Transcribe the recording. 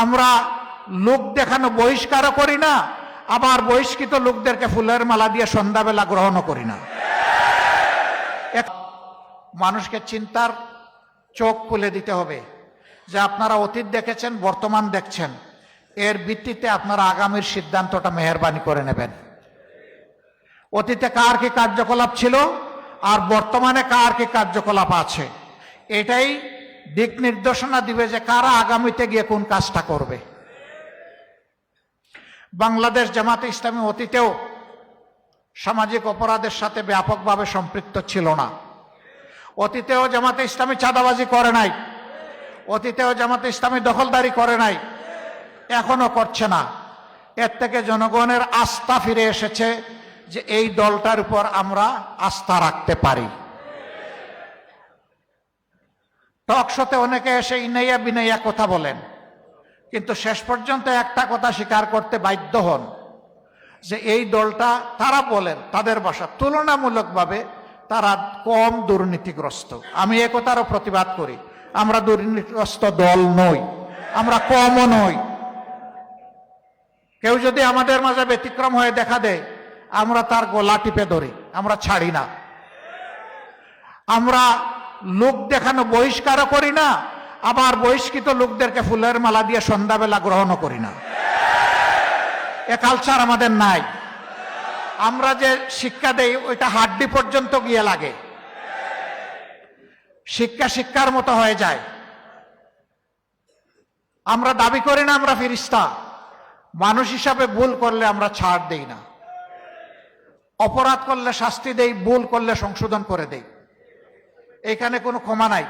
আমরা লোক দেখানো বহিষ্কারও করি না, আবার বহিষ্কৃত লোকদেরকে ফুলের মালা দিয়ে সন্ধ্যাবেলা গ্রহণও করি না। মানুষকে চিন্তার চোখ খুলে দিতে হবে যে আপনারা অতীত দেখেছেন, বর্তমান দেখছেন, এর ভিত্তিতে আপনারা আগামীর সিদ্ধান্তটা মেহেরবানি করে নেবেন। অতীতে কার কি কার্যকলাপ ছিল আর বর্তমানে কার কি কার্যকলাপ আছে, এটাই দিক নির্দেশনা দিবে যে কারা আগামীতে গিয়ে কোন কাজটা করবে। বাংলাদেশ জামাতে ইসলামী অতীতেও সামাজিক অপরাধের সাথে ব্যাপকভাবে সম্পৃক্ত ছিল না। অতীতেও জামাতে ইসলামী চাঁদাবাজি করে নাই, অতীতেও জামাতে ইসলামী দখলদারি করে নাই, এখনো করছে না। এর থেকে জনগণের আস্থা ফিরে এসেছে যে এই দলটার উপর আমরা আস্থা রাখতে পারি। টকশোতে অনেকে এসে ইনাইয়া বিনাইয়া কথা বলেন, কিন্তু শেষ পর্যন্ত একটা কথা স্বীকার করতে বাধ্য হন যে এই দলটা, তারা বলেন তাদের ভাষা, তুলনামূলকভাবে তারা কম দুর্নীতিগ্রস্ত। আমি এ কথারও প্রতিবাদ করি, আমরা দুর্নীতিগ্রস্ত দল নই, আমরা কমও নই। কেউ যদি আমাদের মাঝে ব্যতিক্রম হয়ে দেখা দেয়, আমরা তার গলা টিপে ধরি, আমরা ছাড়ি না। আমরা লোক দেখানো বহিষ্কারও করি না, আবার বহিষ্কৃত লোকদেরকে ফুলের মালা দিয়ে সন্ধ্যাবেলা গ্রহণও করি না। এ কালচার আমাদের নাই। আমরা যে শিক্ষা দেই ওইটা হাড্ডি পর্যন্ত গিয়ে লাগে, শিক্ষা শিক্ষার মতো হয়ে যায়। আমরা দাবি করি না আমরা ফেরেশতা, মানুষ হিসাবে ভুল করলে আমরা ছাড় দেই না, অপরাধ করলে শাস্তি দেই, ভুল করলে সংশোধন করে দেই, এখানে কোনো ক্ষমা নাই।